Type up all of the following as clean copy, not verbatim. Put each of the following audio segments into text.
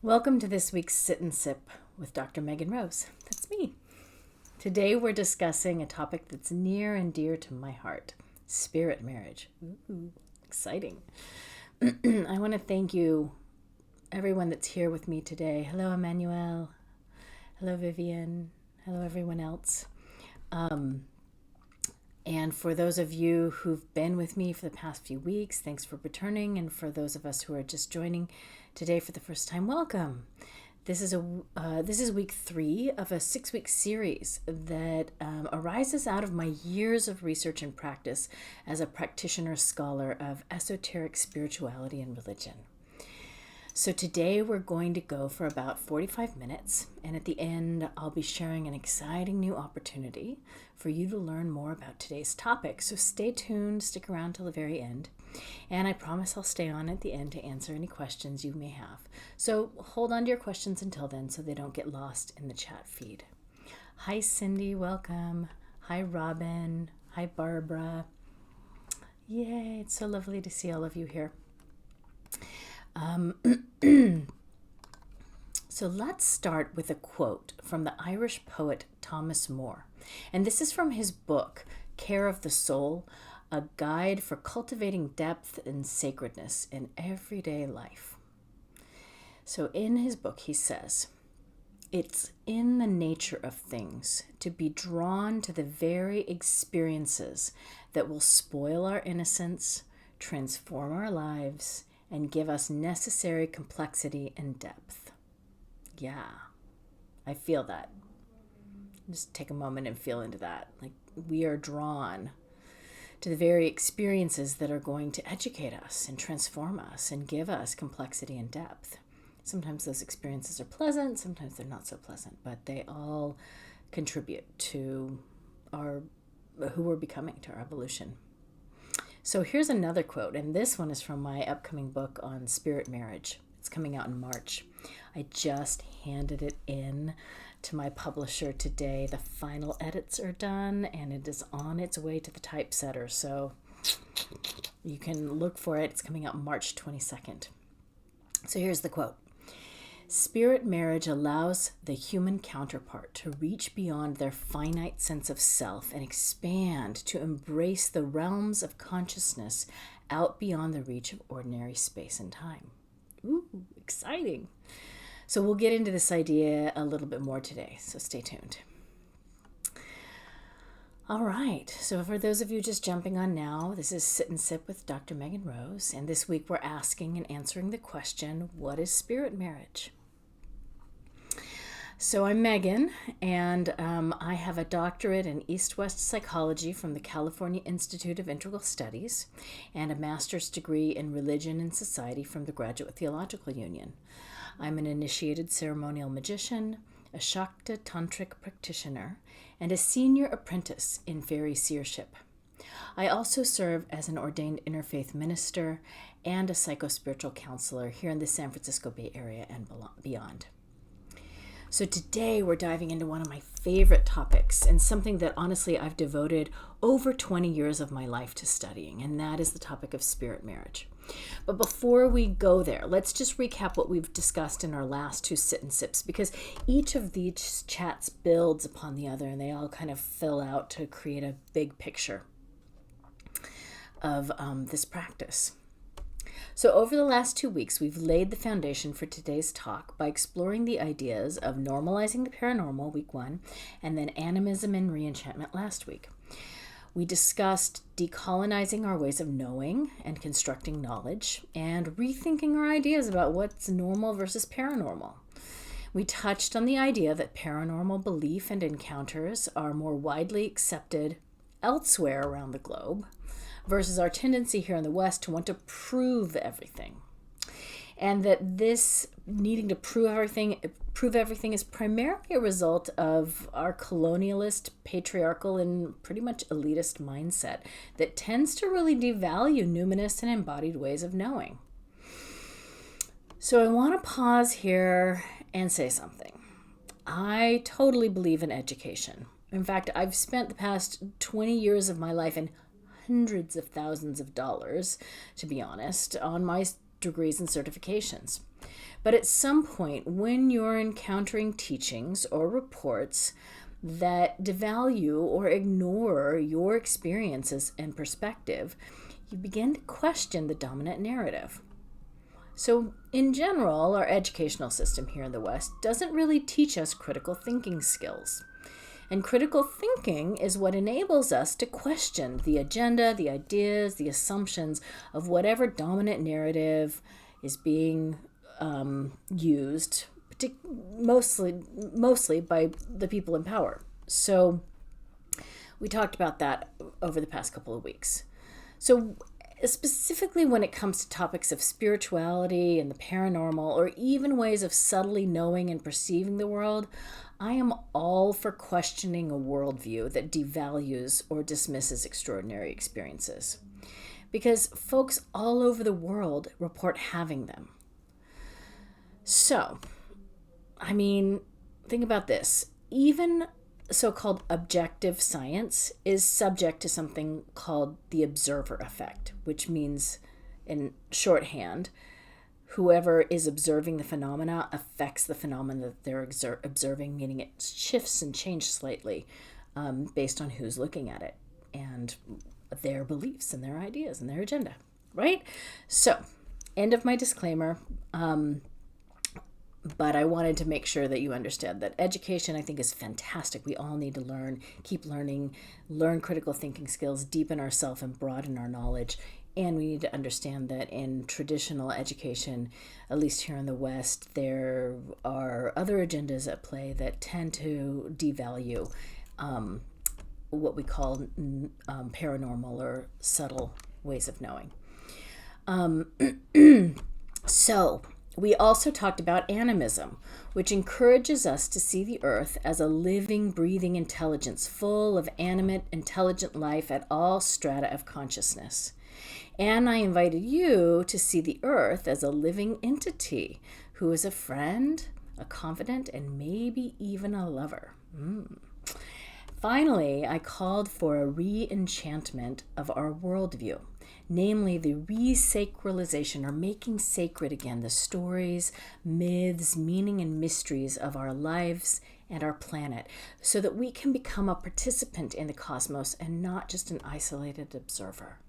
Welcome to this week's Sit and Sip with Dr. Megan Rose. That's me. Today we're discussing a topic that's near and dear to my heart, spirit marriage. Ooh, exciting. I want to thank you, everyone that's here with me today. Hello, Emmanuel. Hello, Vivian. Hello, everyone else. And for those of you who've been with me for the past few weeks, thanks for returning. And for those of us who are just joining today for the first time, welcome. This is week 3 of a 6-week series that arises out of my years of research and practice as a practitioner scholar of esoteric spirituality and religion. So today we're going to go for about 45 minutes, and at the end I'll be sharing an exciting new opportunity for you to learn more about today's topic. So stay tuned, stick around till the very end, and I promise I'll stay on at the end to answer any questions you may have. So hold on to your questions until then so they don't get lost in the chat feed. Hi Cindy, welcome. Hi Robin. Hi Barbara. Yay, it's so lovely to see all of you here. So let's start with a quote from the Irish poet Thomas Moore. And this is from his book, Care of the Soul, a guide for cultivating depth and sacredness in everyday life. So in his book, he says, "It's in the nature of things to be drawn to the very experiences that will spoil our innocence, transform our lives, and give us necessary complexity and depth." Yeah, I feel that. Just take a moment and feel into that. Like, we are drawn to the very experiences that are going to educate us and transform us and give us complexity and depth. Sometimes those experiences are pleasant, sometimes they're not so pleasant, but they all contribute to who we're becoming, to our evolution. So here's another quote, and this one is from my upcoming book on spirit marriage. It's coming out in March. I just handed it in to my publisher today. The final edits are done, and it is on its way to the typesetter, so you can look for it. It's coming out March 22nd. So here's the quote. "Spirit marriage allows the human counterpart to reach beyond their finite sense of self and expand to embrace the realms of consciousness out beyond the reach of ordinary space and time." Ooh, exciting. So we'll get into this idea a little bit more today, so stay tuned. All right, so for those of you just jumping on now, this is Sit and Sip with Dr. Megan Rose, and this week we're asking and answering the question, what is spirit marriage? So I'm Megan, and I have a doctorate in East-West psychology from the California Institute of Integral Studies and a master's degree in religion and society from the Graduate Theological Union. I'm an initiated ceremonial magician, a Shakta tantric practitioner, and a senior apprentice in fairy seership. I also serve as an ordained interfaith minister and a psychospiritual counselor here in the San Francisco Bay Area and beyond. So today we're diving into one of my favorite topics and something that honestly I've devoted over 20 years of my life to studying, and that is the topic of spirit marriage. But before we go there, let's just recap what we've discussed in our last 2 sit and sips, because each of these chats builds upon the other and they all kind of fill out to create a big picture of this practice. So over the last 2 weeks, we've laid the foundation for today's talk by exploring the ideas of normalizing the paranormal, week 1, and then animism and reenchantment last week. We discussed decolonizing our ways of knowing and constructing knowledge and rethinking our ideas about what's normal versus paranormal. We touched on the idea that paranormal belief and encounters are more widely accepted elsewhere around the globe versus our tendency here in the West to want to prove everything. And that this needing to prove everything is primarily a result of our colonialist, patriarchal, and pretty much elitist mindset that tends to really devalue numinous and embodied ways of knowing. So I want to pause here and say something. I totally believe in education. In fact, I've spent the past 20 years of my life in hundreds of thousands of dollars, to be honest, on my degrees and certifications. But at some point, when you're encountering teachings or reports that devalue or ignore your experiences and perspective, you begin to question the dominant narrative. So, in general, our educational system here in the West doesn't really teach us critical thinking skills. And critical thinking is what enables us to question the agenda, the ideas, the assumptions of whatever dominant narrative is being used, mostly by the people in power. So we talked about that over the past couple of weeks. So specifically when it comes to topics of spirituality and the paranormal, or even ways of subtly knowing and perceiving the world, I am all for questioning a worldview that devalues or dismisses extraordinary experiences. Because folks all over the world report having them. So, think about this. Even so-called objective science is subject to something called the observer effect, which means, in shorthand, whoever is observing the phenomena affects the phenomena that they're observing, meaning it shifts and changes slightly based on who's looking at it and their beliefs and their ideas and their agenda, right? So, end of my disclaimer. But I wanted to make sure that you understand that education, I think, is fantastic. We all need to learn, keep learning, learn critical thinking skills, deepen ourselves and broaden our knowledge. And we need to understand that in traditional education, at least here in the West, there are other agendas at play that tend to devalue what we call paranormal or subtle ways of knowing. So, we also talked about animism, which encourages us to see the earth as a living, breathing intelligence full of animate, intelligent life at all strata of consciousness. And I invited you to see the earth as a living entity who is a friend, a confidant, and maybe even a lover. Finally, I called for a re-enchantment of our worldview, namely the re-sacralization, or making sacred again the stories, myths, meaning, and mysteries of our lives and our planet, so that we can become a participant in the cosmos and not just an isolated observer.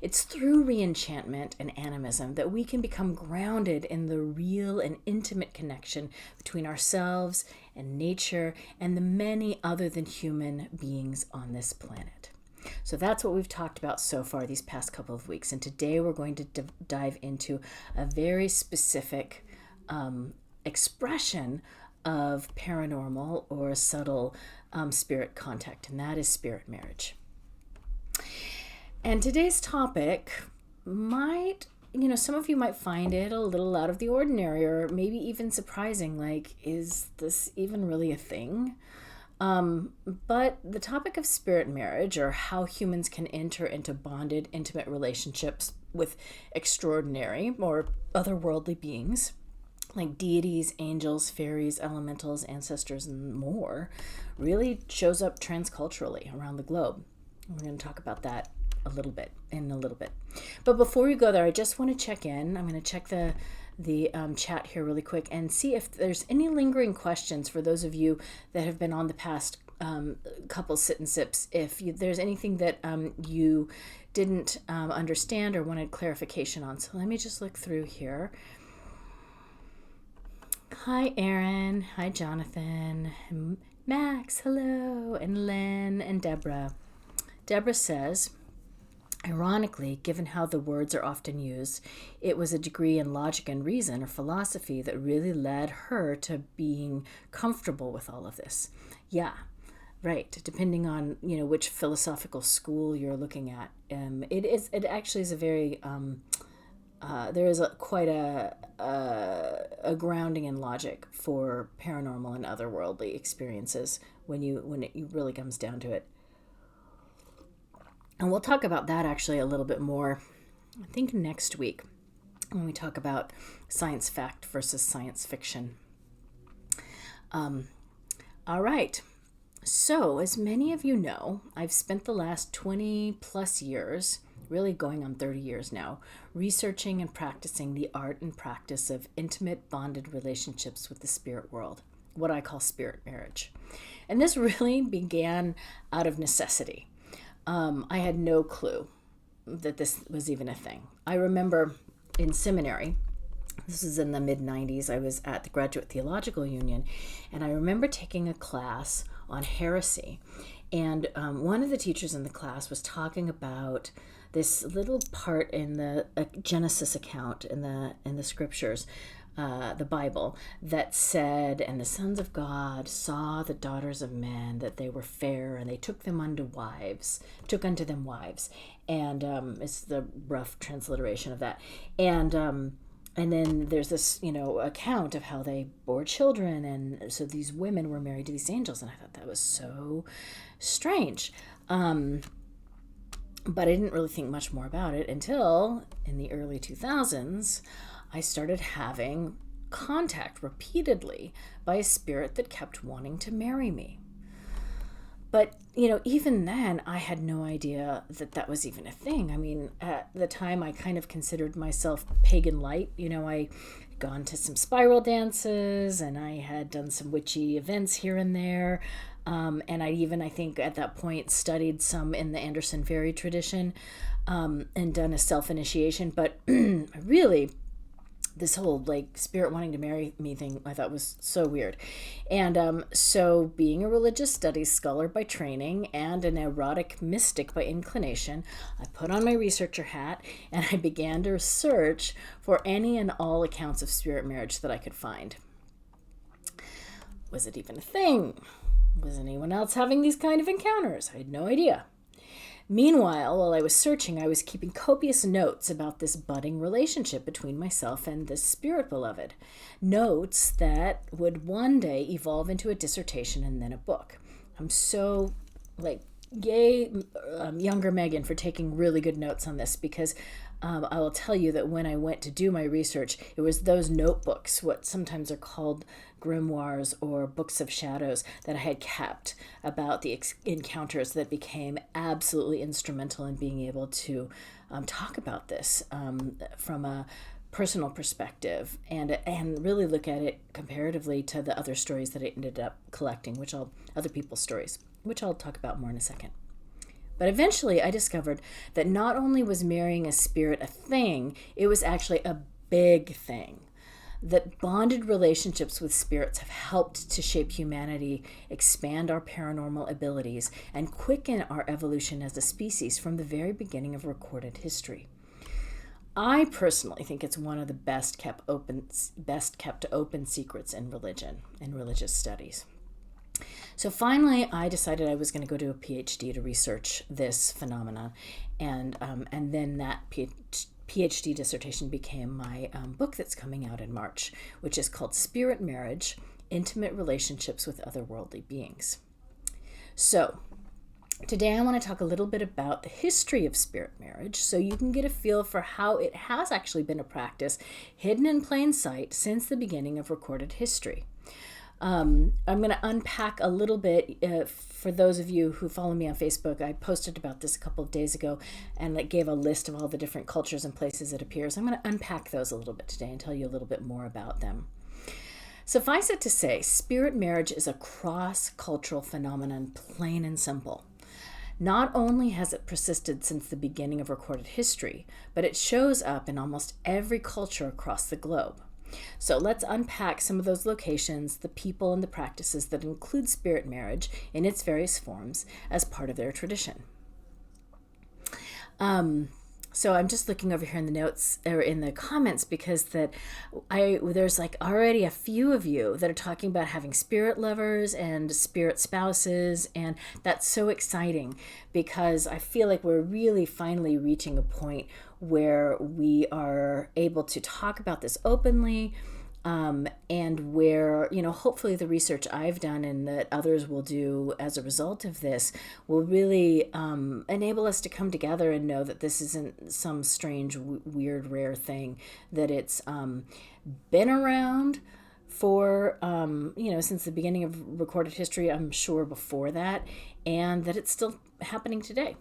It's through re-enchantment and animism that we can become grounded in the real and intimate connection between ourselves and nature and the many other than human beings on this planet. So that's what we've talked about so far these past couple of weeks. And today we're going to dive into a very specific expression of paranormal or subtle spirit contact, and that is spirit marriage. And today's topic might, some of you might find it a little out of the ordinary or maybe even surprising. Like, is this even really a thing? But the topic of spirit marriage, or how humans can enter into bonded, intimate relationships with extraordinary or otherworldly beings, like deities, angels, faeries, elementals, ancestors, and more, really shows up transculturally around the globe. We're going to talk about that in a little bit. But before we go there, I just want to check in. I'm going to check the chat here really quick and see if there's any lingering questions for those of you that have been on the past couple sit and sips. If there's anything that you didn't understand or wanted clarification on. So let me just look through here. Hi, Aaron. Hi, Jonathan. Max, hello. And Len and Deborah. Deborah says, ironically, given how the words are often used, it was a degree in logic and reason or philosophy that really led her to being comfortable with all of this. Yeah, right. Depending on, which philosophical school you're looking at. It actually is a very, there is quite a grounding in logic for paranormal and otherworldly experiences when it really comes down to it. And we'll talk about that actually a little bit more, I think, next week when we talk about science fact versus science fiction. All right. So, as many of you know, I've spent the last 20 plus years really going on 30 years now, researching and practicing the art and practice of intimate bonded relationships with the spirit world, what I call spirit marriage. And this really began out of necessity. I had no clue that this was even a thing. I remember in seminary, this was in the mid-90s, I was at the Graduate Theological Union, and I remember taking a class on heresy. And one of the teachers in the class was talking about this little part in the Genesis account in the scriptures, the Bible, that said, "And the sons of God saw the daughters of men, that they were fair, and they took unto them wives." And it's the rough transliteration of that. And then there's this, account of how they bore children, and so these women were married to these angels, and I thought that was so strange. But I didn't really think much more about it until in the early 2000s, I started having contact repeatedly by a spirit that kept wanting to marry me. But, even then, I had no idea that that was even a thing. I mean, at the time, I kind of considered myself pagan light. I had gone to some spiral dances, and I had done some witchy events here and there. And I think, at that point, studied some in the Anderson fairy tradition, and done a self-initiation. But really, this whole spirit wanting to marry me thing, I thought was so weird. And so being a religious studies scholar by training and an erotic mystic by inclination, I put on my researcher hat and I began to search for any and all accounts of spirit marriage that I could find. Was it even a thing? Was anyone else having these kind of encounters? I had no idea. Meanwhile, while I was searching, I was keeping copious notes about this budding relationship between myself and this spirit beloved. Notes that would one day evolve into a dissertation and then a book. I'm so, yay, younger Megan for taking really good notes on this, because I will tell you that when I went to do my research, it was those notebooks, what sometimes are called grimoires or books of shadows, that I had kept about the encounters that became absolutely instrumental in being able to talk about this from a personal perspective and really look at it comparatively to the other stories that I ended up collecting, other people's stories, which I'll talk about more in a second. But eventually I discovered that not only was marrying a spirit a thing, it was actually a big thing. That bonded relationships with spirits have helped to shape humanity, expand our paranormal abilities, and quicken our evolution as a species from the very beginning of recorded history. I personally think it's one of the best kept open secrets in religion and religious studies. So finally, I decided I was going to go to a PhD to research this phenomenon, and then that PhD dissertation became my book that's coming out in March, which is called Spirit Marriage: Intimate Relationships with Otherworldly Beings. So today I want to talk a little bit about the history of spirit marriage so you can get a feel for how it has actually been a practice hidden in plain sight since the beginning of recorded history. I'm going to unpack a little bit for those of you who follow me on Facebook. I posted about this a couple of days ago and gave a list of all the different cultures and places it appears. I'm going to unpack those a little bit today and tell you a little bit more about them. Suffice it to say, spirit marriage is a cross-cultural phenomenon, plain and simple. Not only has it persisted since the beginning of recorded history, but it shows up in almost every culture across the globe. So let's unpack some of those locations, the people, and the practices that include spirit marriage in its various forms as part of their tradition. So I'm just looking over here in the notes or in the comments because there's already a few of you that are talking about having spirit lovers and spirit spouses, and that's so exciting because I feel like we're really finally reaching a point where we are able to talk about this openly, and where, hopefully the research I've done and that others will do as a result of this will really enable us to come together and know that this isn't some strange, weird, rare thing, that it's been around for, since the beginning of recorded history, I'm sure before that, and that it's still happening today.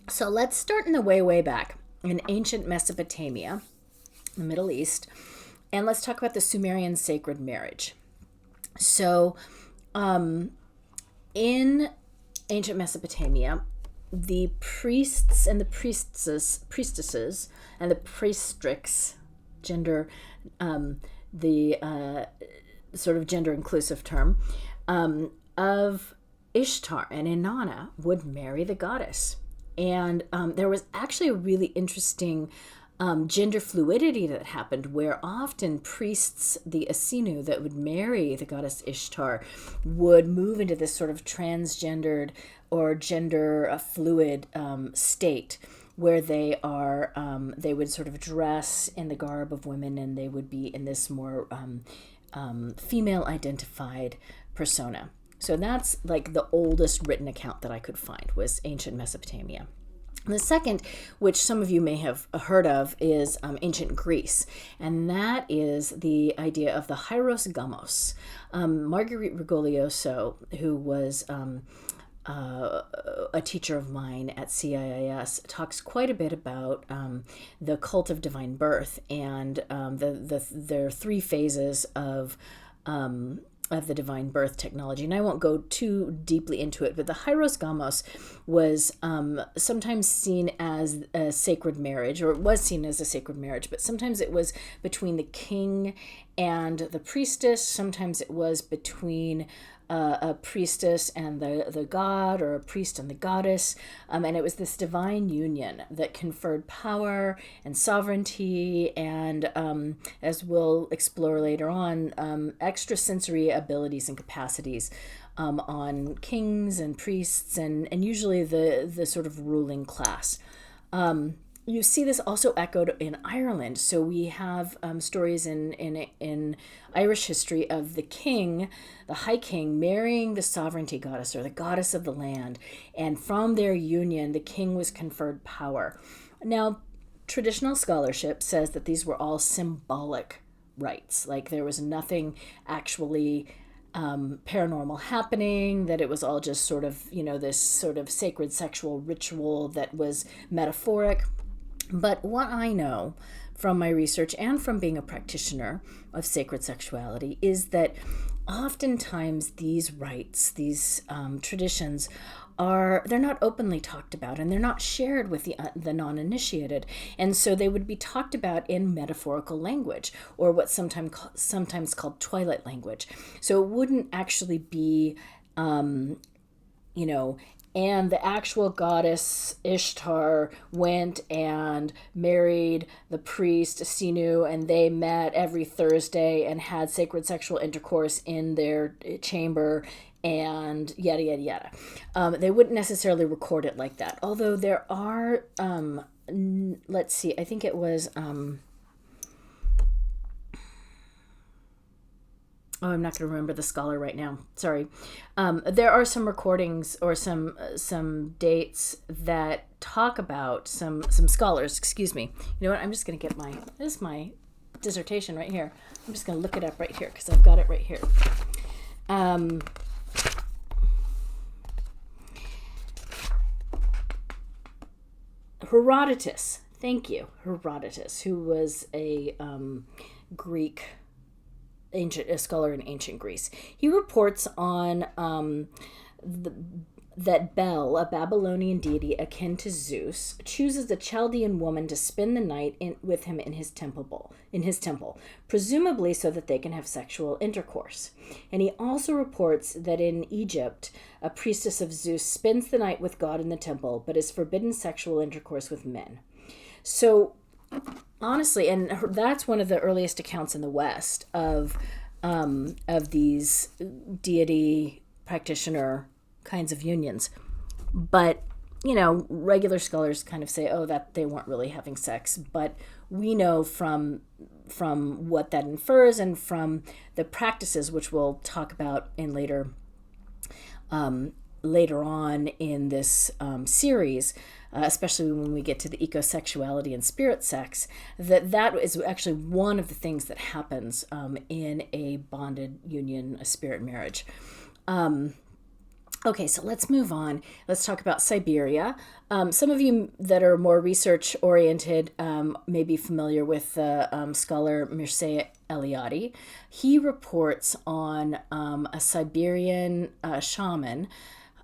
So let's start in the way back in ancient Mesopotamia, the Middle East, and let's talk about the Sumerian sacred marriage. So in ancient Mesopotamia, the priests and the priestesses and the priestrix, gender, the sort of gender inclusive term, of Ishtar and Inanna would marry the goddess. And there was actually a really interesting gender fluidity that happened, where often priests, the Asinu that would marry the goddess Ishtar, would move into this sort of transgendered or gender fluid state, where they would sort of dress in the garb of women, and they would be in this more female identified persona. So that's like the oldest written account that I could find, was ancient Mesopotamia. The second, which some of you may have heard of, is ancient Greece, and that is the idea of the hieros gamos. Marguerite Rigoglioso, who was a teacher of mine at CIIS, talks quite a bit about the cult of divine birth, and there are three phases of the divine birth technology. And I won't go too deeply into it, but the hieros gamos was sometimes seen as a sacred marriage, or it was seen as a sacred marriage, but sometimes it was between the king and the priestess. Sometimes it was between a priestess and the god, or a priest and the goddess. And it was this divine union that conferred power and sovereignty and, as we'll explore later on, extrasensory abilities and capacities on kings and priests and usually the sort of ruling class. You see this also echoed in Ireland. So we have stories in Irish history of the king, the high king, marrying the sovereignty goddess, or the goddess of the land. And from their union, the king was conferred power. Now, traditional scholarship says that these were all symbolic rites. Like there was nothing actually paranormal happening, that it was all just sort of, this sort of sacred sexual ritual that was metaphoric. But what I know from my research and from being a practitioner of sacred sexuality is that oftentimes these rites, these traditions, they're not openly talked about, and they're not shared with the non-initiated, and so they would be talked about in metaphorical language, or what's sometimes called twilight language. So it wouldn't actually be and the actual goddess Ishtar went and married the priest Sinu, and they met every Thursday and had sacred sexual intercourse in their chamber, and yada, yada, yada. They wouldn't necessarily record it like that. Although there are, let's see, I think it was... I'm not going to remember the scholar right now. Sorry. There are some recordings or some dates that talk about some scholars. Excuse me. You know what? I'm just going to get this is my dissertation right here. I'm just going to look it up right here because I've got it right here. Herodotus. Thank you, Herodotus, who was a Greek. A scholar in ancient Greece. He reports on that Bel, a Babylonian deity akin to Zeus, chooses a Chaldean woman to spend the night with him in his temple, presumably so that they can have sexual intercourse. And he also reports that in Egypt, a priestess of Zeus spends the night with God in the temple, but is forbidden sexual intercourse with men. So honestly, and that's one of the earliest accounts in the West of these deity practitioner kinds of unions. But, regular scholars kind of say, that they weren't really having sex. But we know from what that infers and from the practices, which we'll talk about in later on in this series, especially when we get to the ecosexuality and spirit sex, that is actually one of the things that happens in a bonded union, a spirit marriage. Okay, so let's move on. Let's talk about Siberia. Some of you that are more research oriented may be familiar with the scholar Mircea Eliade. He reports on a Siberian shaman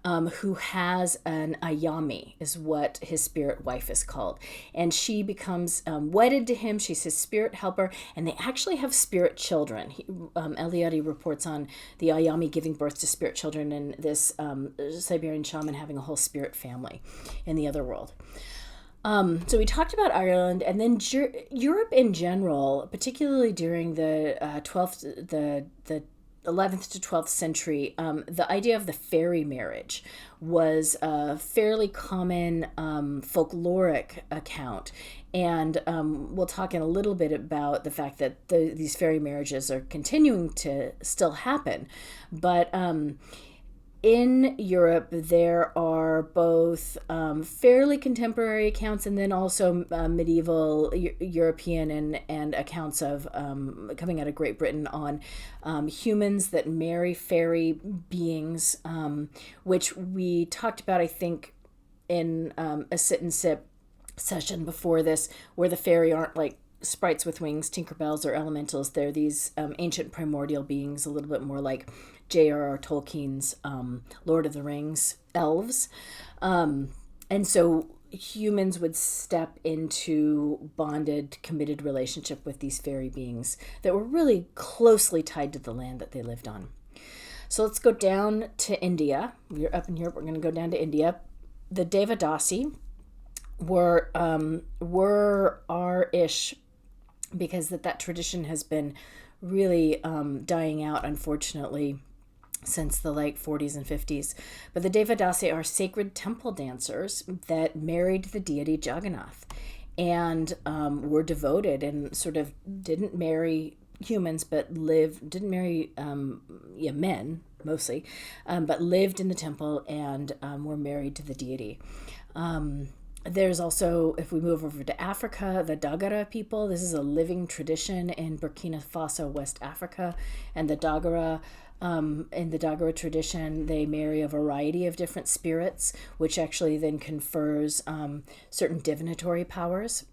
who has an ayami, is what his spirit wife is called. And she becomes wedded to him. She's his spirit helper, and they actually have spirit children. Eliade reports on the ayami giving birth to spirit children, and this Siberian shaman having a whole spirit family in the other world. So we talked about Ireland, and then Europe in general, particularly during the 11th to 12th century, the idea of the fairy marriage was a fairly common folkloric account. And we'll talk in a little bit about the fact that these fairy marriages are continuing to still happen. But in Europe, there are both fairly contemporary accounts and then also medieval European and accounts of coming out of Great Britain on humans that marry fairy beings, which we talked about, I think, in a sit and sip session before this, where the fairy aren't like sprites with wings, Tinkerbells, or elementals. They're these ancient primordial beings, a little bit more like J.R.R. Tolkien's Lord of the Rings elves. And so humans would step into bonded, committed relationship with these fairy beings that were really closely tied to the land that they lived on. So let's go down to India. We're up in Europe. We're going to go down to India. The Devadasi were our-ish, because that tradition has been really dying out, unfortunately, since the late 40s and 50s. But the Devadasi are sacred temple dancers that married the deity Jagannath and were devoted and sort of didn't marry humans, but didn't marry men mostly, but lived in the temple and were married to the deity. There's also, if we move over to Africa, the Dagara people. This is a living tradition in Burkina Faso, West Africa. And the Dagara, in the Dagara tradition, they marry a variety of different spirits, which actually then confers certain divinatory powers.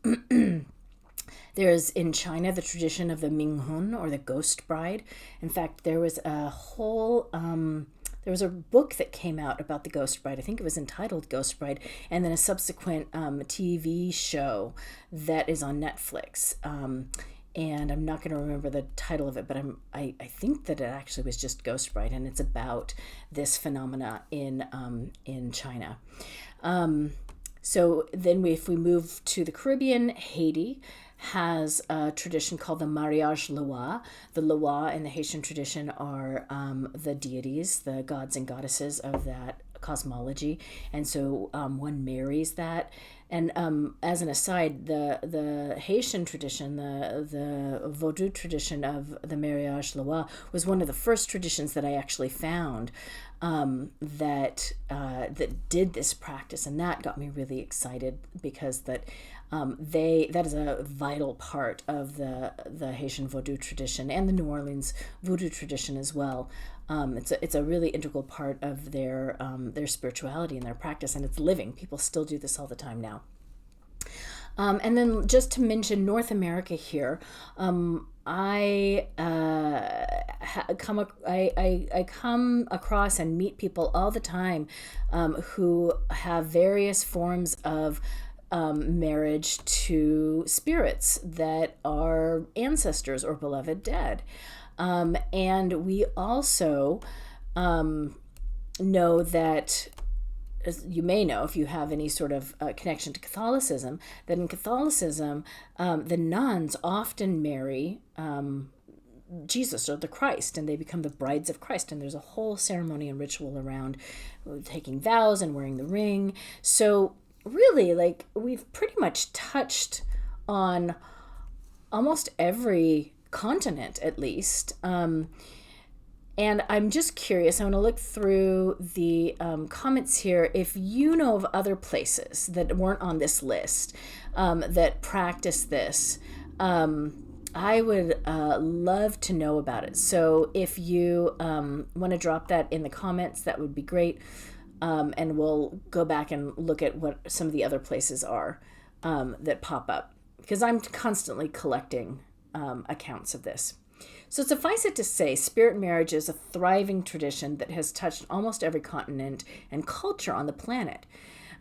There's in China the tradition of the Minghun, or the ghost bride. In fact, there was a whole... there was a book that came out about the Ghost Bride. I think it was entitled Ghost Bride, and then a subsequent TV show that is on Netflix. And I'm not going to remember the title of it, but I think that it actually was just Ghost Bride, and it's about this phenomena in China. So then if we move to the Caribbean, Haiti has a tradition called the mariage loa. The loa in the Haitian tradition are the deities, the gods and goddesses of that cosmology, and so one marries that. And as an aside, the Haitian tradition, the Vodou tradition of the mariage loa, was one of the first traditions that I actually found that did this practice, and that got me really excited, because that is a vital part of the Haitian Vodou tradition and the New Orleans Voodoo tradition as well. It's a really integral part of their spirituality and their practice, and it's living. People still do this all the time now. And then just to mention North America here, I come across and meet people all the time who have various forms of marriage to spirits that are ancestors or beloved dead. And we also know that, as you may know if you have any sort of connection to Catholicism, that in Catholicism, the nuns often marry Jesus or the Christ, and they become the brides of Christ. And there's a whole ceremony and ritual around taking vows and wearing the ring. So really, like, we've pretty much touched on almost every continent, at least. And I'm just curious, I want to look through the comments here. If you know of other places that weren't on this list that practice this, I would love to know about it. So if you want to drop that in the comments, that would be great. And we'll go back and look at what some of the other places are that pop up, because I'm constantly collecting accounts of this. So suffice it to say, spirit marriage is a thriving tradition that has touched almost every continent and culture on the planet.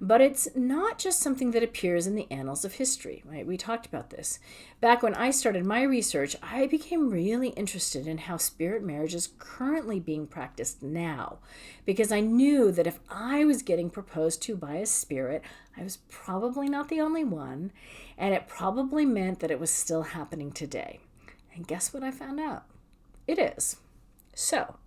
But it's not just something that appears in the annals of history, right? We talked about this. Back when I started my research, I became really interested in how spirit marriage is currently being practiced now, because I knew that if I was getting proposed to by a spirit, I was probably not the only one, and it probably meant that it was still happening today. And guess what I found out? It is. So,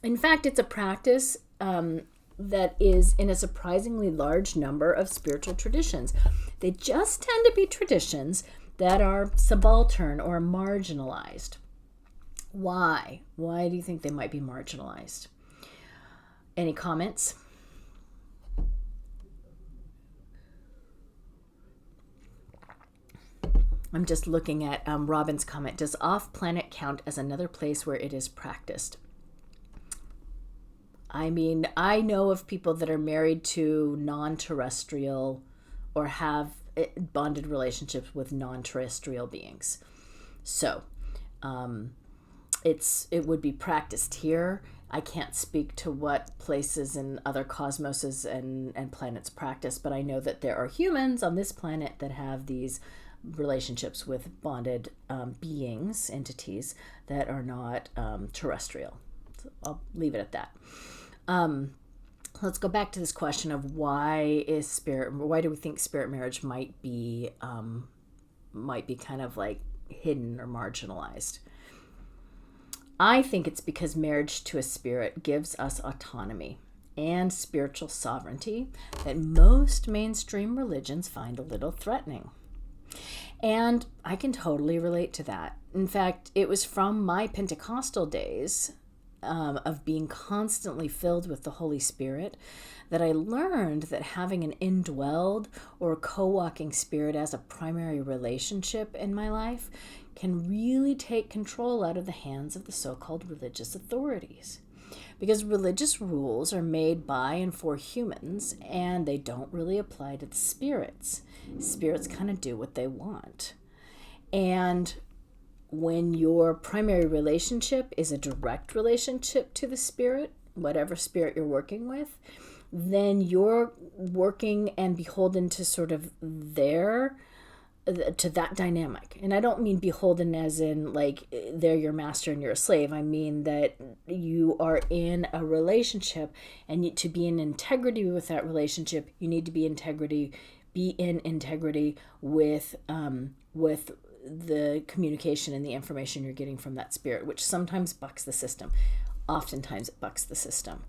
in fact, it's a practice that is in a surprisingly large number of spiritual traditions. They just tend to be traditions that are subaltern or marginalized. Why? Why do you think they might be marginalized? Any comments? I'm just looking at Robin's comment. Does off-planet count as another place where it is practiced? I mean, I know of people that are married to non-terrestrial or have bonded relationships with non-terrestrial beings. So it would be practiced here. I can't speak to what places in other cosmoses and planets practice, but I know that there are humans on this planet that have these relationships with bonded beings, entities that are not terrestrial. So I'll leave it at that. Let's go back to this question of why do we think spirit marriage might be kind of like hidden or marginalized? I think it's because marriage to a spirit gives us autonomy and spiritual sovereignty that most mainstream religions find a little threatening. And I can totally relate to that. In fact, it was from my Pentecostal days of being constantly filled with the Holy Spirit that I learned that having an indwelled or co-walking spirit as a primary relationship in my life can really take control out of the hands of the so-called religious authorities. Because religious rules are made by and for humans, and they don't really apply to the spirits. Spirits kind of do what they want. And when your primary relationship is a direct relationship to the spirit, whatever spirit you're working with, then you're working and beholden to sort of to that dynamic. And I don't mean beholden as in like they're your master and you're a slave. I mean that you are in a relationship, and to be in integrity with that relationship, you need to be in integrity with the communication and the information you're getting from that spirit, which sometimes bucks the system. Oftentimes it bucks the system.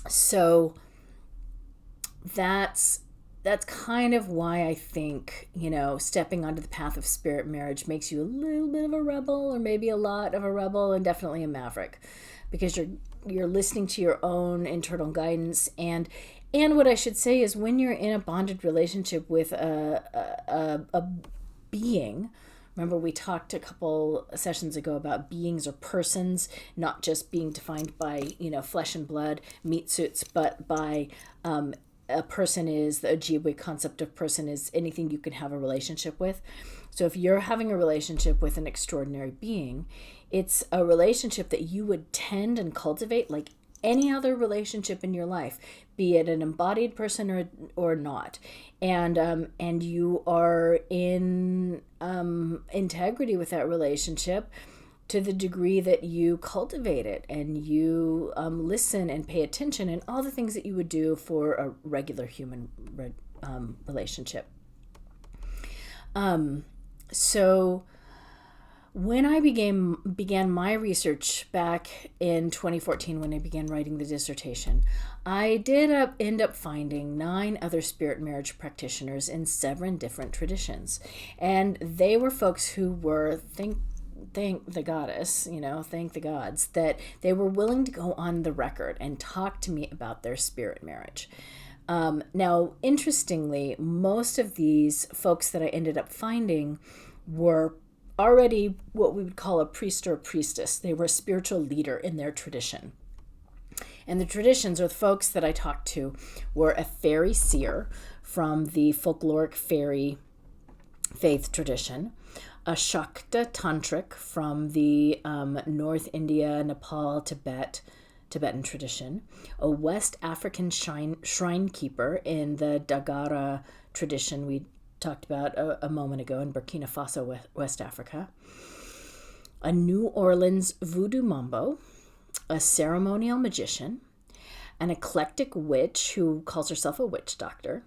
So that's kind of why I think, stepping onto the path of spirit marriage makes you a little bit of a rebel, or maybe a lot of a rebel, and definitely a maverick, because you're listening to your own internal guidance. And what I should say is, when you're in a bonded relationship with a being, remember we talked a couple sessions ago about beings or persons, not just being defined by, flesh and blood, meat suits, but by a person is, the Ojibwe concept of person is anything you can have a relationship with. So if you're having a relationship with an extraordinary being, it's a relationship that you would tend and cultivate like any other relationship in your life, be it an embodied person or not. And you are in integrity with that relationship to the degree that you cultivate it and you listen and pay attention, and all the things that you would do for a regular human relationship. So when I began my research back in 2014, when I began writing the dissertation, I did end up finding 9 other spirit marriage practitioners in 7 different traditions. And they were folks who were, thank the goddess, thank the gods, that they were willing to go on the record and talk to me about their spirit marriage. Now, interestingly, most of these folks that I ended up finding were already what we would call a priest or a priestess. They were a spiritual leader in their tradition. And the traditions, or the folks that I talked to, were a fairy seer from the folkloric fairy faith tradition, a Shakta tantric from the North India, Nepal, Tibetan tradition, a West African shrine keeper in the Dagara tradition we talked about a moment ago in Burkina Faso, West Africa, a New Orleans voodoo mambo, a ceremonial magician, an eclectic witch who calls herself a witch doctor,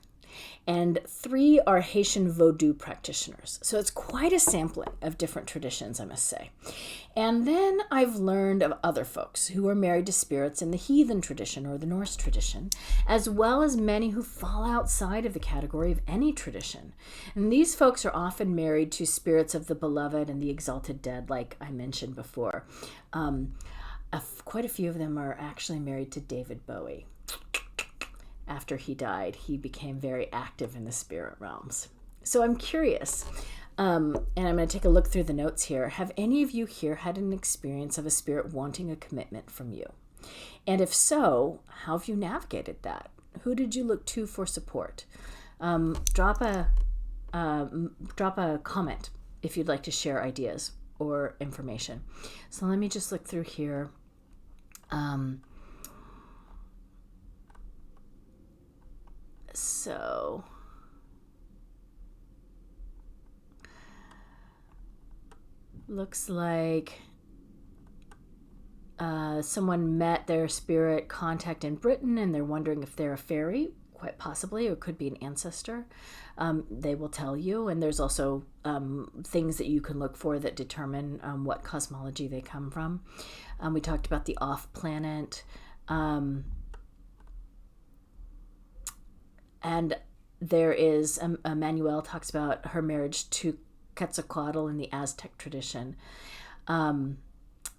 and 3 are Haitian Vodou practitioners. So it's quite a sampling of different traditions, I must say. And then I've learned of other folks who are married to spirits in the heathen tradition or the Norse tradition, as well as many who fall outside of the category of any tradition. And these folks are often married to spirits of the beloved and the exalted dead, like I mentioned before. Quite a few of them are actually married to David Bowie. After he died, he became very active in the spirit realms. So I'm curious, and I'm going to take a look through the notes here. Have any of you here had an experience of a spirit wanting a commitment from you? And if so, how have you navigated that? Who did you look to for support? Drop a comment if you'd like to share ideas or information. So let me just look through here. So looks like someone met their spirit contact in Britain and they're wondering if they're a fairy, quite possibly, or it could be an ancestor. They will tell you, and there's also things that you can look for that determine what cosmology they come from. We talked about the off-planet. And there is, Manuel talks about her marriage to Quetzalcoatl in the Aztec tradition. And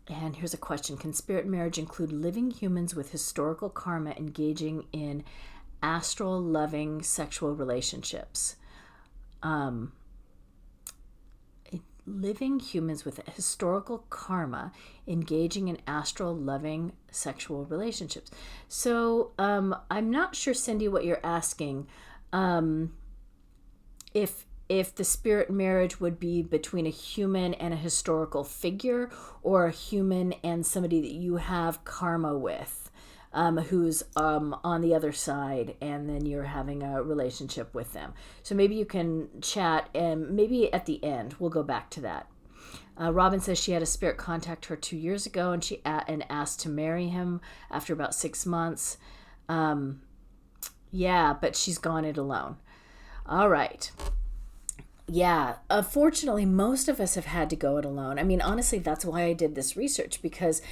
here's a question. Can spirit marriage include living humans with historical karma engaging in astral loving sexual relationships? Living humans with historical karma engaging in astral loving sexual relationships. So I'm not sure, Cindy, what you're asking. If the spirit marriage would be between a human and a historical figure, or a human and somebody that you have karma with, who's on the other side, and then you're having a relationship with them. So maybe you can chat, and maybe at the end we'll go back to that. Robin says she had a spirit contact her 2 years ago, and she asked to marry him after about 6 months. Yeah, but she's gone it alone. All right. Yeah, unfortunately, most of us have had to go it alone. I mean, honestly, that's why I did this research, because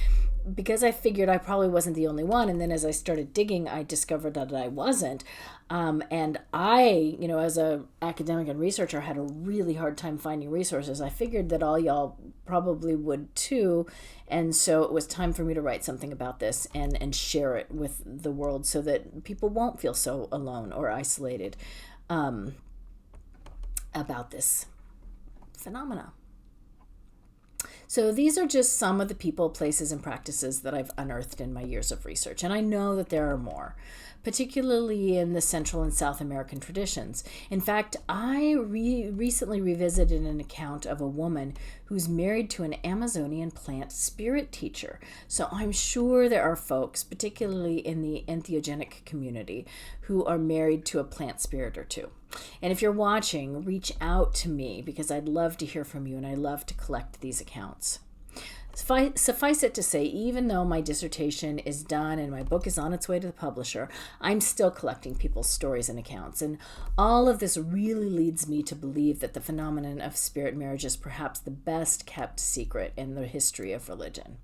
I figured I probably wasn't the only one. And then as I started digging, I discovered that I wasn't. And I, as a academic and researcher, had a really hard time finding resources. I figured that all y'all probably would too. And so it was time for me to write something about this and share it with the world so that people won't feel so alone or isolated about this phenomena. So these are just some of the people, places, and practices that I've unearthed in my years of research. And I know that there are more, particularly in the Central and South American traditions. In fact, I recently revisited an account of a woman who's married to an Amazonian plant spirit teacher. So I'm sure there are folks, particularly in the entheogenic community, who are married to a plant spirit or two. And if you're watching, reach out to me, because I'd love to hear from you and I love to collect these accounts. Suffice it to say, even though my dissertation is done and my book is on its way to the publisher, I'm still collecting people's stories and accounts. And all of this really leads me to believe that the phenomenon of spirit marriage is perhaps the best kept secret in the history of religion.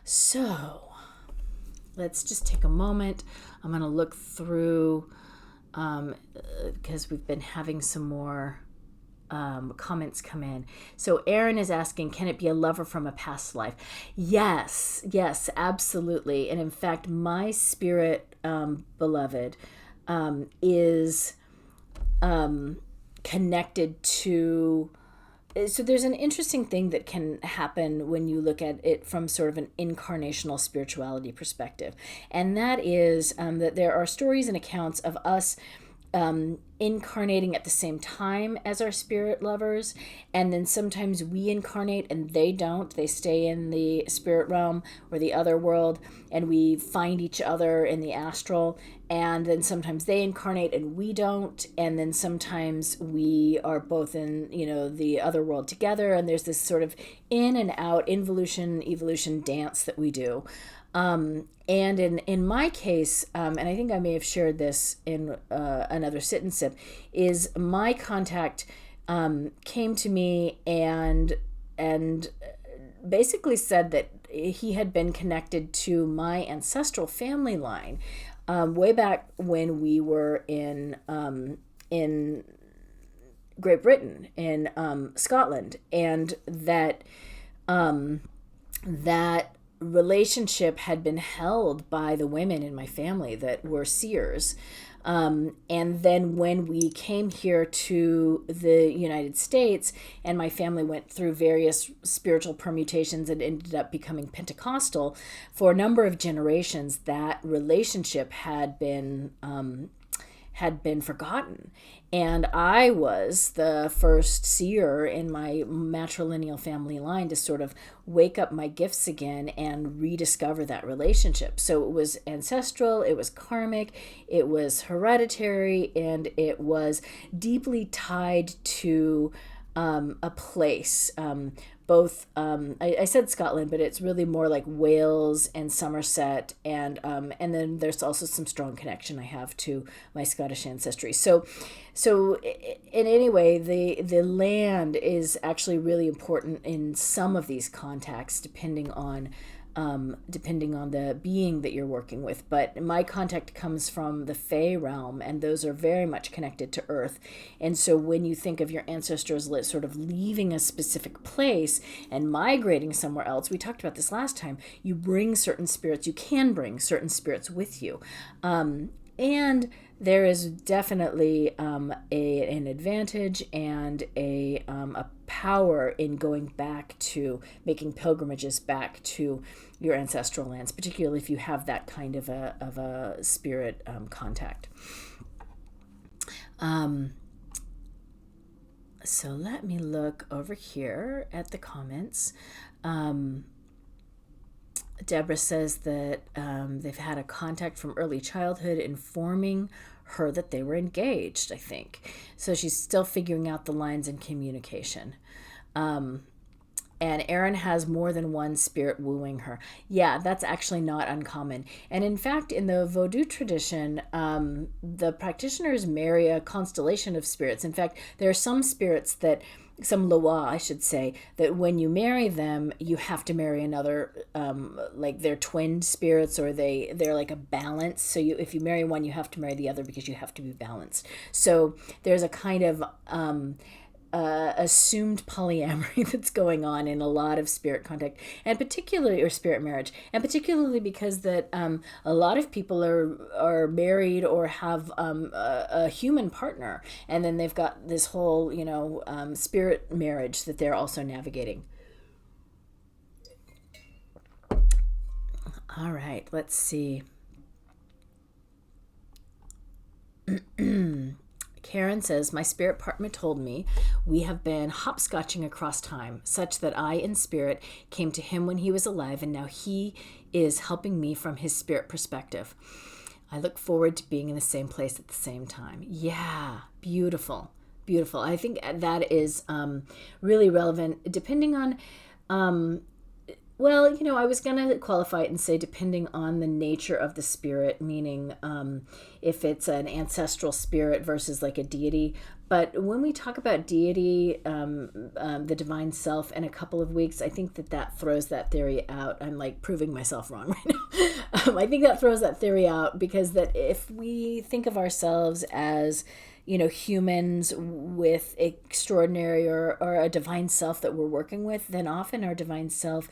So let's just take a moment. I'm going to look through, because we've been having some more comments come in. So Aaron is asking, can it be a lover from a past life? Yes, absolutely. And in fact, my spirit beloved, is connected to. So there's an interesting thing that can happen when you look at it from sort of an incarnational spirituality perspective. And that is that there are stories and accounts of us incarnating at the same time as our spirit lovers, and then sometimes we incarnate and they don't. They stay in the spirit realm or the other world, and we find each other in the astral, and then sometimes they incarnate and we don't, and then sometimes we are both in the other world together, and there's this sort of in and out involution evolution dance that we do. And in my case, and I think I may have shared this in another Sit and Sip, is my contact came to me and basically said that he had been connected to my ancestral family line way back when we were in Great Britain, in Scotland, and that that relationship had been held by the women in my family that were seers. And then when we came here to the United States and my family went through various spiritual permutations and ended up becoming Pentecostal, for a number of generations, that relationship had been forgotten. And I was the first seer in my matrilineal family line to sort of wake up my gifts again and rediscover that relationship. So it was ancestral, it was karmic, it was hereditary, and it was deeply tied to a place. I said Scotland, but it's really more like Wales and Somerset, and then there's also some strong connection I have to my Scottish ancestry. So in any way, the land is actually really important in some of these contacts, depending on the being that you're working with. But my contact comes from the Fae realm, and those are very much connected to Earth. And so when you think of your ancestors sort of leaving a specific place and migrating somewhere else, we talked about this last time, you can bring certain spirits with you. And there is definitely an advantage and a power in going back to making pilgrimages back to your ancestral lands, particularly if you have that kind of a spirit contact. So let me look over here at the comments. Deborah says that they've had a contact from early childhood informing her that they were engaged, I think. So she's still figuring out the lines in communication. And Erin has more than one spirit wooing her. Yeah, that's actually not uncommon. And in fact, in the Vodou tradition, the practitioners marry a constellation of spirits. In fact, there are some spirits some Loa, I should say, that when you marry them, you have to marry another, like they're twin spirits, or they're like a balance. So if you marry one, you have to marry the other because you have to be balanced. So there's a kind of assumed polyamory that's going on in a lot of spirit contact, and particularly, or spirit marriage, and particularly because that a lot of people are married or have a human partner, and then they've got this whole spirit marriage that they're also navigating. All right, let's see. Karen says, my spirit partner told me we have been hopscotching across time, such that I in spirit came to him when he was alive, and now he is helping me from his spirit perspective. I look forward to being in the same place at the same time. Yeah, beautiful, beautiful. I think that is really relevant, depending on well, I was going to qualify it and say depending on the nature of the spirit, meaning if it's an ancestral spirit versus like a deity. But when we talk about deity, the divine self, in a couple of weeks, I think that throws that theory out. I'm like proving myself wrong right now. I think that throws that theory out, because that if we think of ourselves as humans with extraordinary or a divine self that we're working with, then often our divine self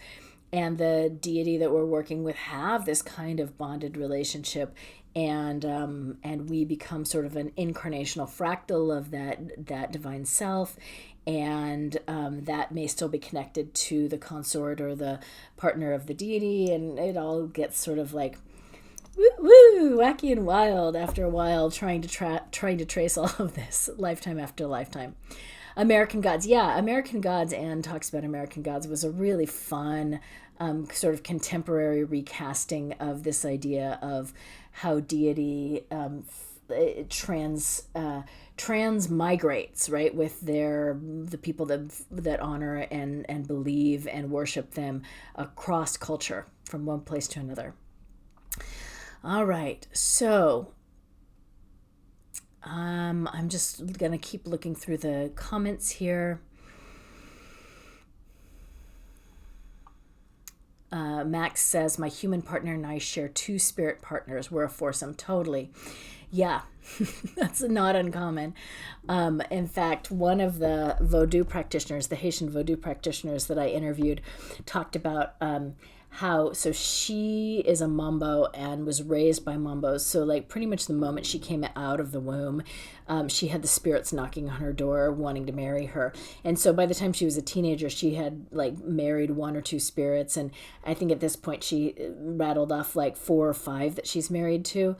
and the deity that we're working with have this kind of bonded relationship. and we become sort of an incarnational fractal of that divine self, and that may still be connected to the consort or the partner of the deity, and it all gets sort of like woo, wacky and wild after a while, trying to trace all of this lifetime after lifetime. American Gods, yeah, American Gods, Anne talks about American Gods, was a really fun sort of contemporary recasting of this idea of how deity transmigrates, right, with the people that honor and believe and worship them across culture from one place to another. All right, so I'm just gonna keep looking through the comments here. Max says, my human partner and I share 2 spirit partners. We're a foursome. Totally. Yeah, that's not uncommon. In fact, one of the Vodou practitioners, the Haitian Vodou practitioners that I interviewed, talked about so she is a Mambo and was raised by Mambos. So like pretty much the moment she came out of the womb, she had the spirits knocking on her door wanting to marry her. And so by the time she was a teenager, she had like married 1 or 2 spirits. And I think at this point she rattled off like 4 or 5 that she's married to.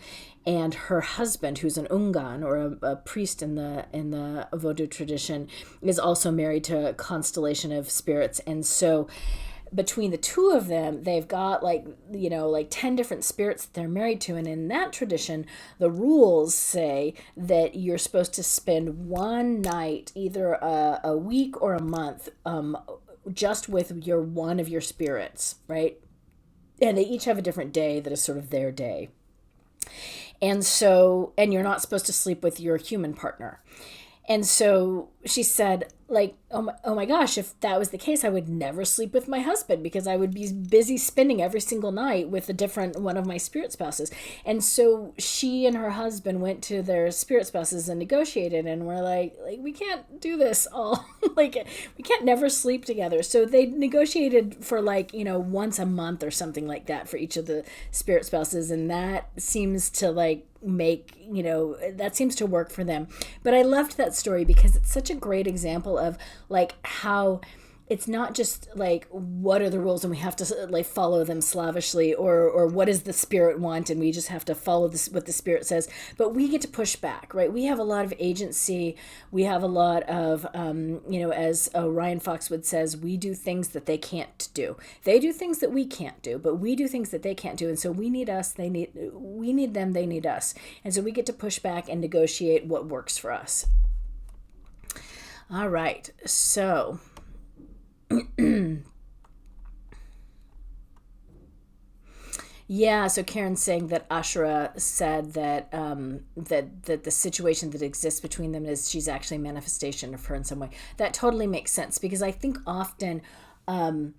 And her husband, who's an ungan or a priest in the Vodou tradition, is also married to a constellation of spirits. And so between the 2 of them, they've got like 10 different spirits that they're married to. And in that tradition, the rules say that you're supposed to spend 1 night, either a week or a month, just with one of your spirits, right? And they each have a different day that is sort of their day. And so, and you're not supposed to sleep with your human partner. And so she said, like, oh my gosh, if that was the case, I would never sleep with my husband because I would be busy spending every single night with a different one of my spirit spouses. And so she and her husband went to their spirit spouses and negotiated, and were like we can't do this all. Like, we can't never sleep together. So they negotiated for once a month or something like that for each of the spirit spouses. And that seems to that seems to work for them. But I loved that story because it's such a great example of like how it's not just like what are the rules and we have to like follow them slavishly, or what does the spirit want and we just have to follow this what the spirit says, but we get to push back, right? We have a lot of agency. We have a lot of as Ryan Foxwood says, we do things that they can't do. They do things that we can't do, but we do things that they can't do. And so we need us, we need them, they need us. And so we get to push back and negotiate what works for us. All right, so yeah, so Karen's saying that Ashura said that that the situation that exists between them is she's actually a manifestation of her in some way. That totally makes sense, because I think often, and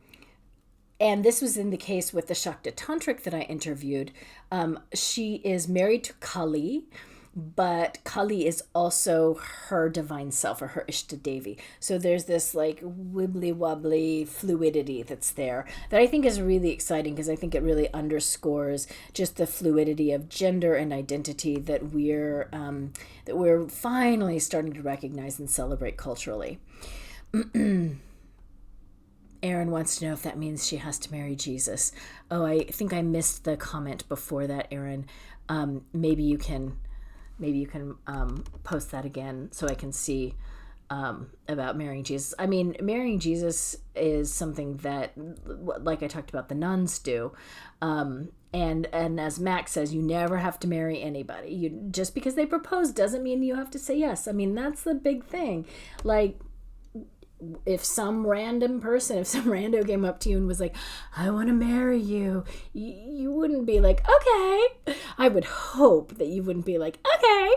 this was in the case with the Shakta Tantric that I interviewed, she is married to Kali, but Kali is also her divine self, or her Ishta Devi. So there's this like wibbly wobbly fluidity that's there that I think is really exciting, because I think it really underscores just the fluidity of gender and identity that we're finally starting to recognize and celebrate culturally. Erin wants to know if that means she has to marry Jesus. Oh, I think I missed the comment before that, Erin. Maybe you can post that again so I can see about marrying Jesus. I mean, marrying Jesus is something that, like I talked about, the nuns do. And as Max says, you never have to marry anybody. Just because they propose doesn't mean you have to say yes. I mean, that's the big thing. Like, if some rando came up to you and was like, I want to marry you, you wouldn't be like, okay. I would hope that you wouldn't be like, okay.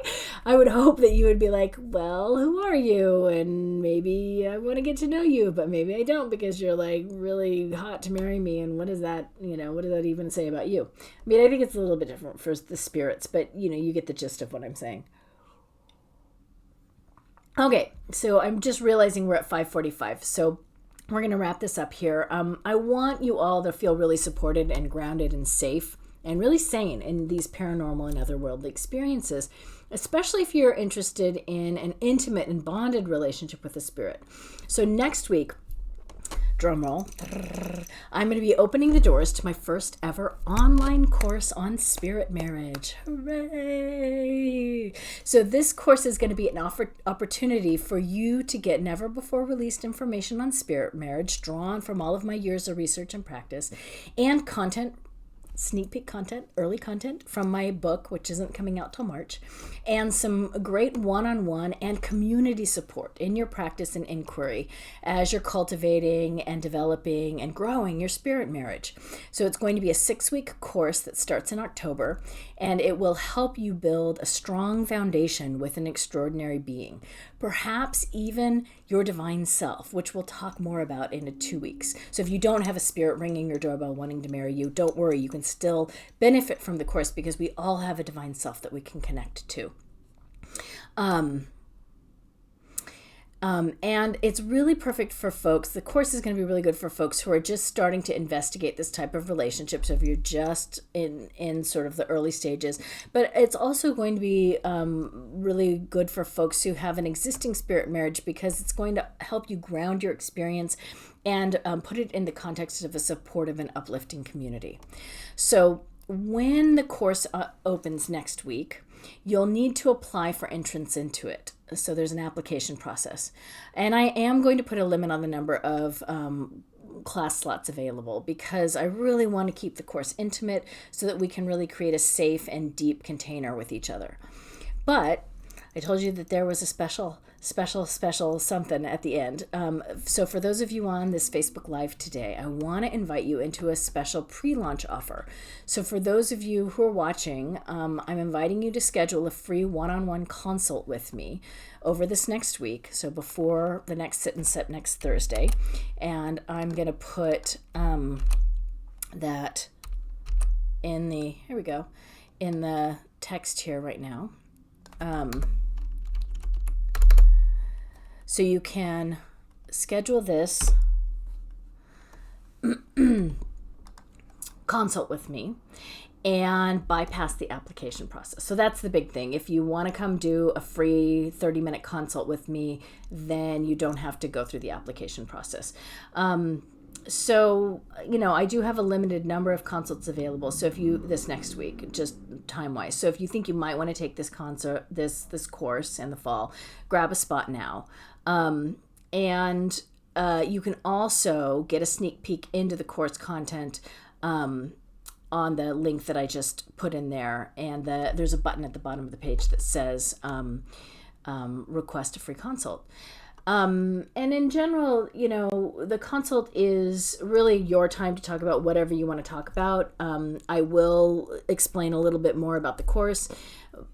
I would hope that you would be like, well, who are you? And maybe I want to get to know you, but maybe I don't, because you're like really hot to marry me. And what does that even say about you? I mean, I think it's a little bit different for the spirits, but you get the gist of what I'm saying. Okay, so I'm just realizing we're at 5:45, so we're going to wrap this up here. I want you all to feel really supported and grounded and safe and really sane in these paranormal and otherworldly experiences, especially if you're interested in an intimate and bonded relationship with the spirit. So next week, drumroll, I'm going to be opening the doors to my first ever online course on spirit marriage. Hooray! So this course is going to be an opportunity for you to get never before released information on spirit marriage, drawn from all of my years of research and practice, and content, sneak peek content, early content from my book, which isn't coming out till March, and some great one-on-one and community support in your practice and inquiry as you're cultivating and developing and growing your spirit marriage. So it's going to be a 6-week course that starts in October, and it will help you build a strong foundation with an extraordinary being, perhaps even your divine self, which we'll talk more about in 2 weeks. So if you don't have a spirit ringing your doorbell wanting to marry you, don't worry, you can still benefit from the course because we all have a divine self that we can connect to. And it's really perfect for folks. The course is going to be really good for folks who are just starting to investigate this type of relationship. So if you're just in sort of the early stages, but it's also going to be really good for folks who have an existing spirit marriage, because it's going to help you ground your experience and put it in the context of a supportive and uplifting community. So when the course opens next week, you'll need to apply for entrance into it. So there's an application process. And I am going to put a limit on the number of class slots available, because I really want to keep the course intimate so that we can really create a safe and deep container with each other. But I told you that there was a special something at the end. So for those of you on this Facebook Live today, I want to invite you into a special pre-launch offer. So for those of you who are watching, I'm inviting you to schedule a free one-on-one consult with me over this next week. So before the next Sit and Sept next Thursday. And I'm going to put that in the text here right now. So you can schedule this consult with me and bypass the application process. So that's the big thing. If you want to come do a free 30-minute consult with me, then you don't have to go through the application process. So, I do have a limited number of consults available. So this next week, just time-wise. So if you think you might want to take this this course in the fall, grab a spot now. And you can also get a sneak peek into the course content on the link that I just put in there. And there's a button at the bottom of the page that says request a free consult. And in general, the consult is really your time to talk about whatever you want to talk about. I will explain a little bit more about the course.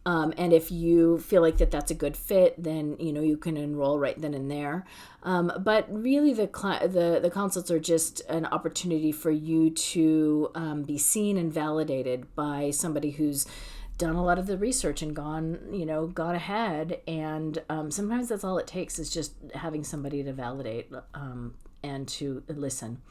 And if you feel like that's a good fit, then, you can enroll right then and there. But really the consults are just an opportunity for you to be seen and validated by somebody who's done a lot of the research and gone ahead. And sometimes that's all it takes, is just having somebody to validate and to listen.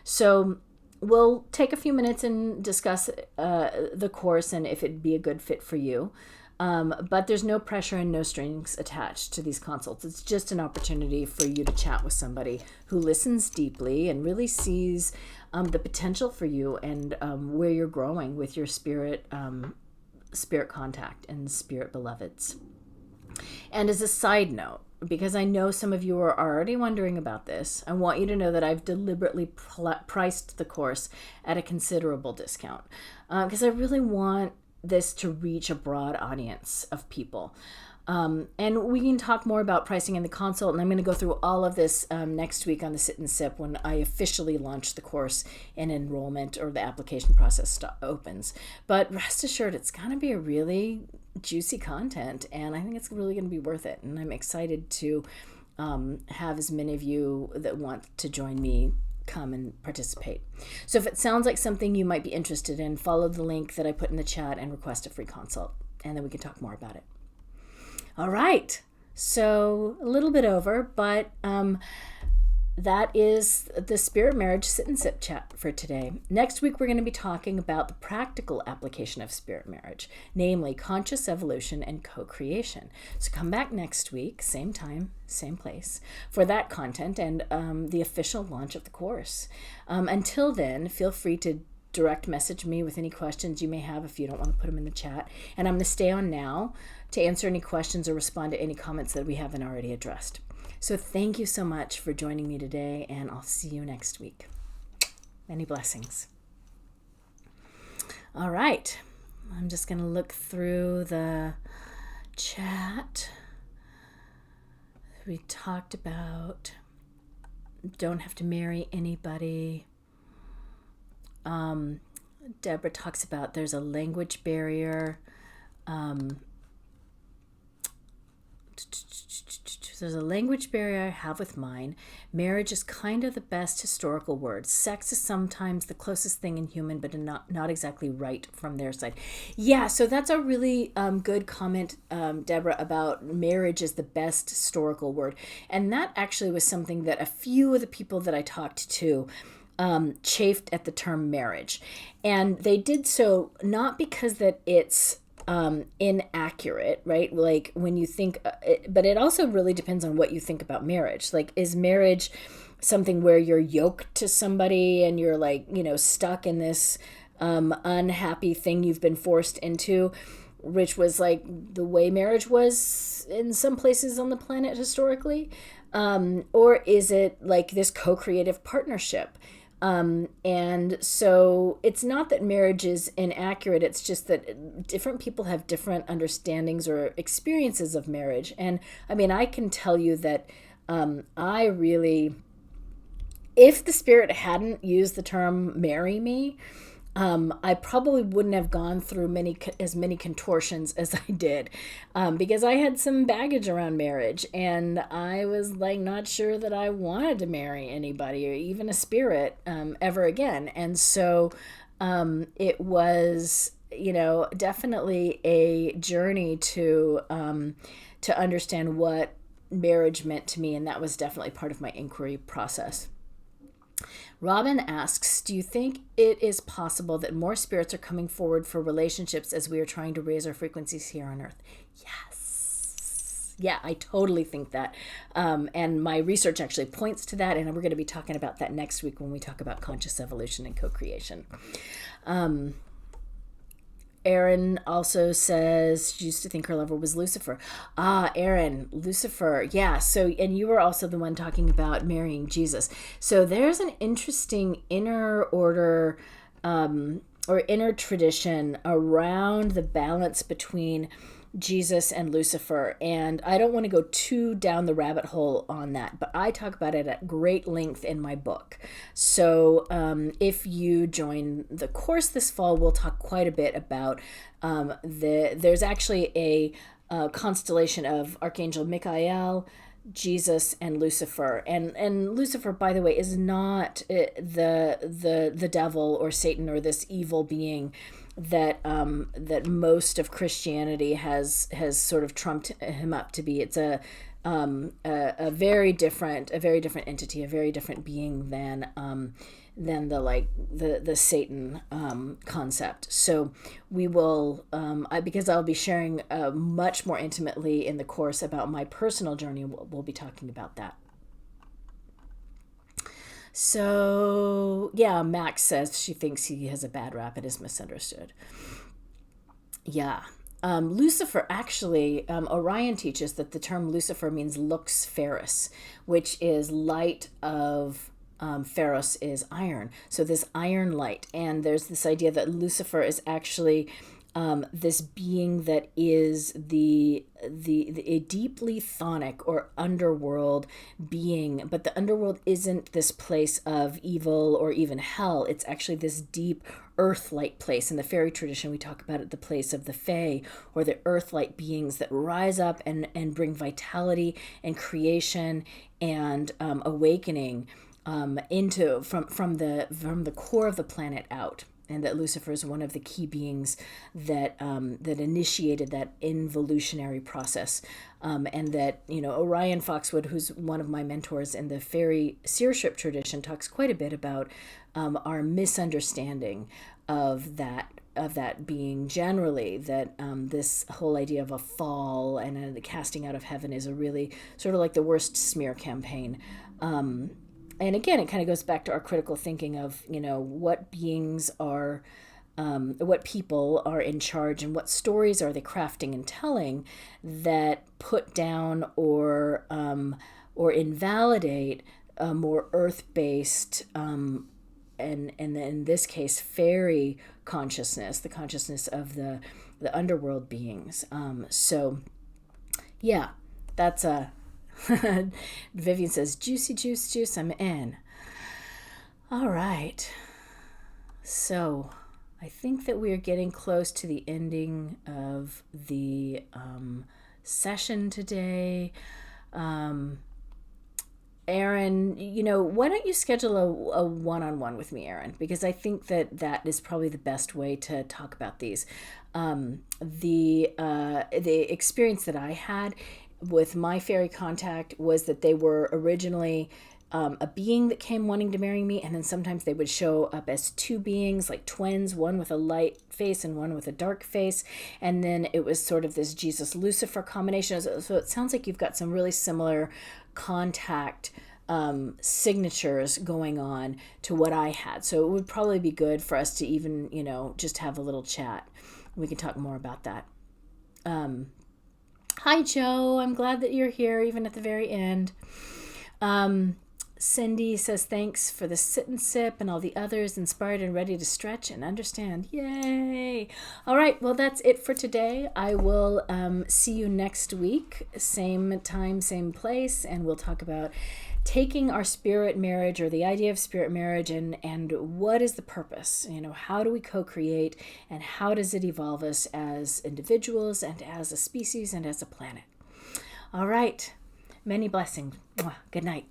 So we'll take a few minutes and discuss the course and if it'd be a good fit for you. But there's no pressure and no strings attached to these consults. It's just an opportunity for you to chat with somebody who listens deeply and really sees the potential for you and where you're growing with your spirit contact and spirit beloveds. And as a side note, because I know some of you are already wondering about this, I want you to know that I've deliberately priced the course at a considerable discount, because I really want this to reach a broad audience of people. And we can talk more about pricing in the consult, and I'm going to go through all of this next week on the Sit and Sip when I officially launch the course and enrollment or the application process opens. But rest assured, it's going to be a really juicy content, and I think it's really going to be worth it. And I'm excited to have as many of you that want to join me come and participate. So if it sounds like something you might be interested in, follow the link that I put in the chat and request a free consult, and then we can talk more about it. All right, so a little bit over, but that is the Spirit Marriage Sit and Sip chat for today. Next week, we're going to be talking about the practical application of spirit marriage, namely conscious evolution and co-creation. So come back next week, same time, same place, for that content and the official launch of the course. Until then, feel free to direct message me with any questions you may have if you don't want to put them in the chat. And I'm going to stay on now to answer any questions or respond to any comments that we haven't already addressed. So thank you so much for joining me today, and I'll see you next week. Many blessings. All right. I'm just going to look through the chat. We talked about don't have to marry anybody. Deborah talks about there's a language barrier. There's a language barrier I have with mine. Marriage is kind of the best historical word. Sex is sometimes the closest thing in human, but not exactly right from their side. Yeah, so that's a really good comment, Deborah, about marriage is the best historical word. And that actually was something that a few of the people that I talked to chafed at the term marriage. And they did so not because that it's inaccurate, right? Like when you think, but it also really depends on what you think about marriage. Like, is marriage something where you're yoked to somebody and you're like, stuck in this unhappy thing you've been forced into, which was like the way marriage was in some places on the planet historically? Or is it like this co-creative partnership? And so it's not that marriage is inaccurate. It's just that different people have different understandings or experiences of marriage. And I mean, I can tell you that I really, if the Spirit hadn't used the term marry me, I probably wouldn't have gone through as many contortions as I did, because I had some baggage around marriage, and I was like not sure that I wanted to marry anybody or even a spirit ever again. And so it was, definitely a journey to understand what marriage meant to me, and that was definitely part of my inquiry process. Robin asks, do you think it is possible that more spirits are coming forward for relationships as we are trying to raise our frequencies here on Earth? Yes. Yeah, I totally think that. And my research actually points to that, and we're going to be talking about that next week when we talk about conscious evolution and co-creation. Erin also says she used to think her lover was Lucifer. Erin, Lucifer. Yeah. So, and you were also the one talking about marrying Jesus. So there's an interesting inner order or inner tradition around the balance between Jesus and Lucifer. And I don't want to go too down the rabbit hole on that, but I talk about it at great length in my book. So if you join the course this fall, we'll talk quite a bit about there's actually a constellation of Archangel Michael, Jesus, and Lucifer. And Lucifer, by the way, is not the devil or Satan or this evil being that most of Christianity has sort of trumped him up to be. It's a very different entity, a very different being than the Satan concept. So we will, because I'll be sharing much more intimately in the course about my personal journey, we'll be talking about that. So, yeah, Max says she thinks he has a bad rap and is misunderstood. Yeah. Lucifer, actually, Orion teaches that the term Lucifer means lux ferris, which is light of ferros is iron. So this iron light. And there's this idea that Lucifer is actually this being that is a deeply chthonic or underworld being, but the underworld isn't this place of evil or even hell. It's actually this deep earth-like place. In the fairy tradition, we talk about it, the place of the fae, or the earth-like beings that rise up and bring vitality and creation and awakening from the core of the planet out. and that Lucifer is one of the key beings that that initiated that involutionary process, and that Orion Foxwood, who's one of my mentors in the fairy seership tradition, talks quite a bit about our misunderstanding of that being generally, that this whole idea of a fall and the casting out of heaven is a really sort of like the worst smear campaign. And again, it kind of goes back to our critical thinking of, what beings are, what people are in charge, and what stories are they crafting and telling that put down or invalidate a more earth-based, and in this case, fairy consciousness, the consciousness of the underworld beings. So, yeah, that's a. Vivian says, juicy juice, I'm in. All right. So I think that we are getting close to the ending of the session today. Aaron, why don't you schedule a one-on-one with me, Aaron? Because I think that is probably the best way to talk about these. The experience that I had with my fairy contact was that they were originally a being that came wanting to marry me, and then sometimes they would show up as two beings, like twins, one with a light face and one with a dark face, and then it was sort of this Jesus-Lucifer combination. So it sounds like you've got some really similar contact signatures going on to what I had. So it would probably be good for us to even, just have a little chat. We can talk more about that. Hi, Joe. I'm glad that you're here, even at the very end. Cindy says, thanks for the sit and sip and all the others, inspired and ready to stretch and understand. Yay. All right. Well, that's it for today. I will see you next week. Same time, same place. And we'll talk about taking our spirit marriage, or the idea of spirit marriage, and what is the purpose? How do we co-create, and how does it evolve us as individuals and as a species and as a planet? All right. Many blessings. Good night.